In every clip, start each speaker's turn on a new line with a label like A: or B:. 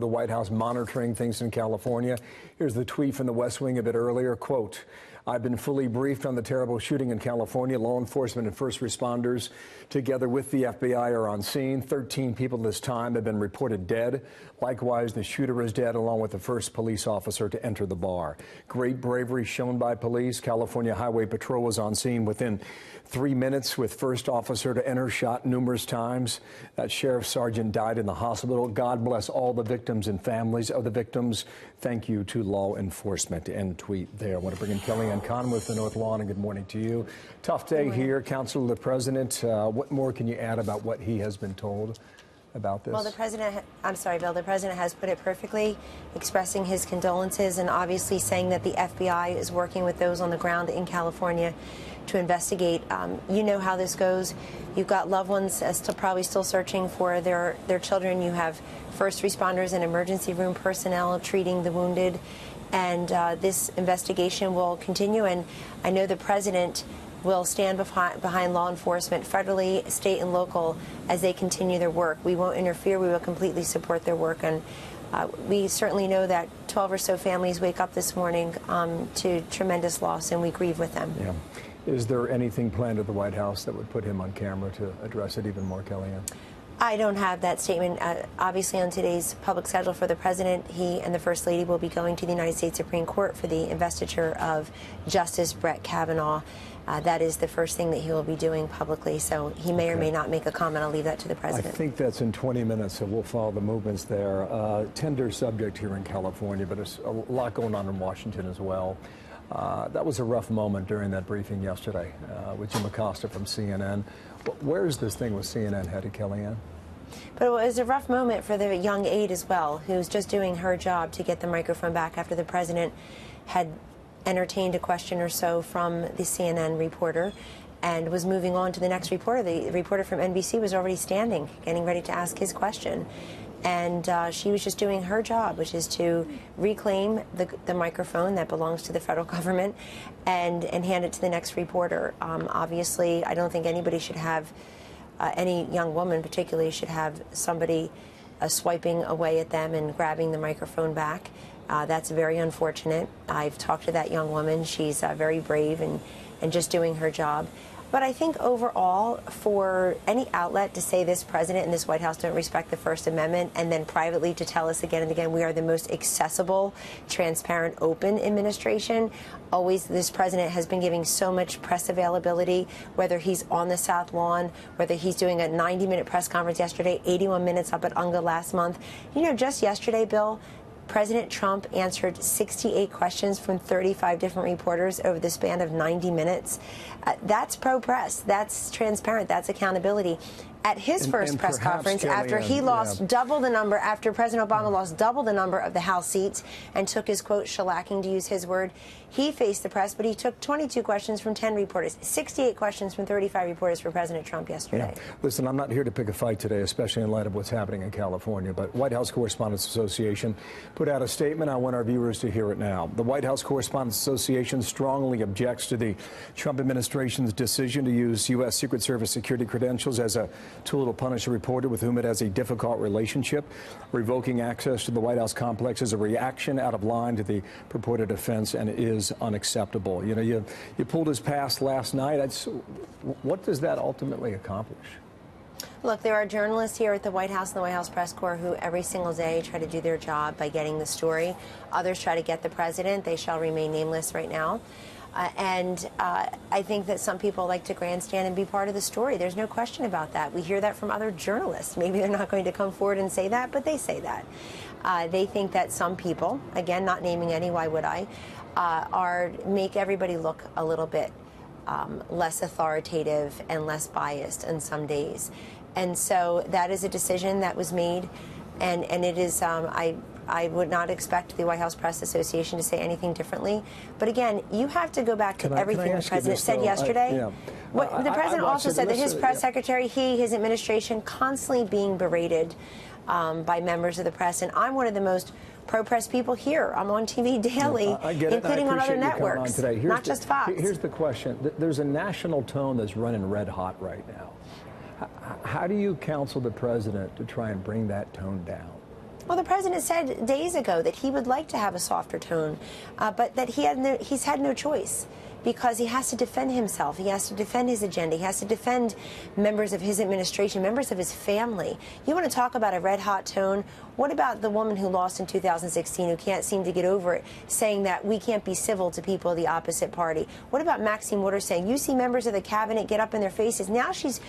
A: The White House monitoring things in California. Here's the tweet from the West Wing a bit earlier. Quote, I've been fully briefed on the terrible shooting in California. Law enforcement and first responders, together with the FBI, are on scene. 13 people this time have been reported dead. Likewise, the shooter is dead, along with the first police officer to enter the bar. Great bravery shown by police. California Highway Patrol was on scene within 3 minutes, with first officer to enter, shot numerous times. That sheriff sergeant died in the hospital. God bless all the victims and families of the victims. Thank you to law enforcement. End tweet there. I want to bring in Kellyanne Conway with the North Lawn, and good morning to you. Tough day here. Counselor of the President, what more can you add about what he has been told about this?
B: Well, the president, I'm sorry, Bill, the president has put it perfectly, expressing his condolences and obviously saying that the FBI is working with those on the ground in California to investigate. You know how this goes. You've got loved ones probably still searching for their children. You have first responders and emergency room personnel treating the wounded. And this investigation will continue. And I know the president will stand behind law enforcement, federally, state, and local, as they continue their work. We won't interfere. We will completely support their work. And we certainly know that 12 or so families wake up this morning to tremendous loss, and we grieve with them.
A: Yeah. Is there anything planned at the White House that would put him on camera to address it even more, Kellyanne?
B: I don't have that statement. Obviously, on today's public schedule for the president, he and the First Lady will be going to the United States Supreme Court for the investiture of Justice Brett Kavanaugh. That is the first thing that he will be doing publicly, so he may or may not make a comment. I'll leave that to the president.
A: I think that's in 20 minutes, so we'll follow the movements there. Tender subject here in California, but there's a lot going on in Washington as well. That was a rough moment during that briefing yesterday with Jim Acosta from CNN. Where's this thing with CNN headed, Kellyanne?
B: But it was a rough moment for the young aide as well, who's just doing her job to get the microphone back after the president had entertained a question or so from the CNN reporter and was moving on to the next reporter. The reporter from NBC was already standing, getting ready to ask his question. And she was just doing her job, which is to reclaim the microphone that belongs to the federal government and hand it to the next reporter. Obviously, I don't think anybody should have, any young woman particularly, should have somebody swiping away at them and grabbing the microphone back. That's very unfortunate. I've talked to that young woman. She's very brave and just doing her job. But I think overall, for any outlet to say this president and this White House don't respect the First Amendment, and then privately to tell us again and again we are the most accessible, transparent, open administration, always this president has been giving so much press availability, whether he's on the South Lawn, whether he's doing a 90-minute press conference yesterday, 81 minutes up at UNGA last month. You know, just yesterday, Bill, President Trump answered 68 questions from 35 different reporters over the span of 90 minutes. That's pro-press. That's transparent. That's accountability. At his first press conference, after he lost double the number, after President Obama lost double the number of the House seats and took his, quote, shellacking, to use his word, he faced the press, but he took 22 questions from 10 reporters, 68 questions from 35 reporters for President Trump yesterday.
A: Yeah. Listen, I'm not here to pick a fight today, especially in light of what's happening in California, but White House Correspondents Association put out a statement. I want our viewers to hear it now. The White House Correspondents Association strongly objects to the Trump administration's decision to use U.S. Secret Service security credentials as a tool to punish a reporter with whom it has a difficult relationship. Revoking access to the White House complex is a reaction out of line to the purported offense and is unacceptable. You know, you pulled his past last night. What does that ultimately accomplish?
B: Look, there are journalists here at the White House and the White House Press Corps who every single day try to do their job by getting the story. Others try to get the president. They shall remain nameless right now. I think that some people like to grandstand and be part of the story. There's no question about that. We hear that from other journalists. Maybe they're not going to come forward and say that, but they say that. They think that some people, again, not naming any, why would I, make everybody look a little bit less authoritative and less biased on some days. And so that is a decision that was made, and it is, I would not expect the White House Press Association to say anything differently. But again, you have to go back to everything the president said yesterday. The president also said that his press secretary, his administration, constantly being berated by members of the press. And I'm one of the most pro-press people here. I'm on TV daily, including on other networks, not just Fox.
A: Here's the question. There's a national tone that's running red hot right now. How do you counsel the president to try and bring that tone down?
B: Well, the president said days ago that he would like to have a softer tone, but that he's had no choice, because he has to defend himself. He has to defend his agenda. He has to defend members of his administration, members of his family. You want to talk about a red-hot tone? What about the woman who lost in 2016, who can't seem to get over it, saying that we can't be civil to people of the opposite party? What about Maxine Waters saying, you see members of the cabinet get up in their faces? Now she's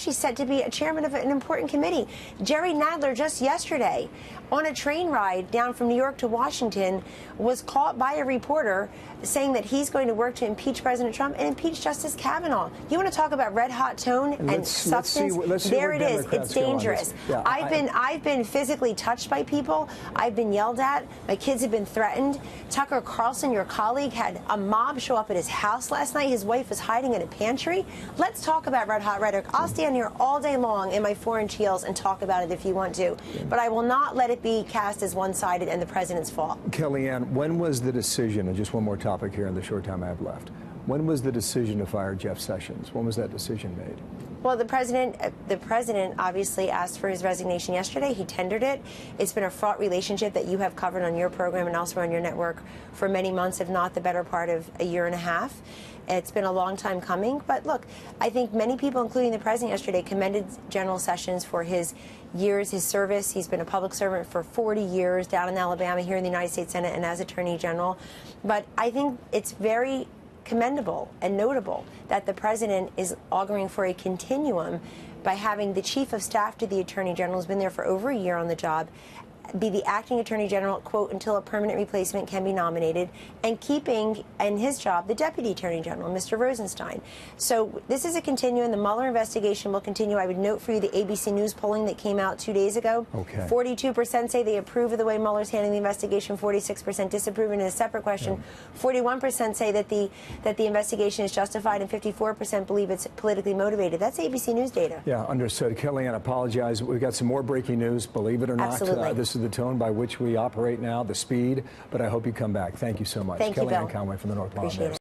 B: set to be a chairman of an important committee. Jerry Nadler just yesterday on a train ride down from New York to Washington was caught by a reporter saying that he's going to work to impeach President Trump and impeach Justice Kavanaugh. You want to talk about red-hot tone and substance?
A: Let's see
B: there it is.
A: Democrats
B: it's dangerous.
A: Yeah,
B: I've been physically touched by people. I've been yelled at. My kids have been threatened. Tucker Carlson, your colleague, had a mob show up at his house last night. His wife was hiding in a pantry. Let's talk about red-hot rhetoric. I'll stand here all day long in my 4-inch heels and talk about it if you want to. But I will not let it be cast as one-sided and the president's fault.
A: Kellyanne, when was the decision, and just one more topic here in the short time I have left, when was the decision to fire Jeff Sessions? When was that decision made?
B: Well, the president obviously asked for his resignation yesterday. He tendered it. It's been a fraught relationship that you have covered on your program and elsewhere on your network for many months, if not the better part of a year and a half. It's been a long time coming. But look, I think many people, including the president yesterday, commended General Sessions for his years, his service. He's been a public servant for 40 years down in Alabama, here in the United States Senate, and as Attorney General. But I think it's very commendable and notable that the president is auguring for a continuum by having the chief of staff to the attorney general, who's been there for over a year on the job, be the acting attorney general, quote, until a permanent replacement can be nominated, and keeping in his job the deputy attorney general, Mr. Rosenstein. So this is a continuum. The Mueller investigation will continue. I would note for you the ABC News polling that came out 2 days ago.
A: Okay.
B: 42% say they approve of the way Mueller's handling the investigation. 46% disapprove. And in a separate question, 41% say that the investigation is justified, and 54% believe it's politically motivated. That's ABC News data.
A: Yeah, understood. Kellyanne, I apologize. We've got some more breaking news, believe it or not.
B: Absolutely.
A: This is the tone by which we operate now, the speed, but I hope you come back. Thank you so much.
B: Thank you,
A: Kellyanne
B: Bill.
A: Conway from the North Lawn.
B: Appreciate it.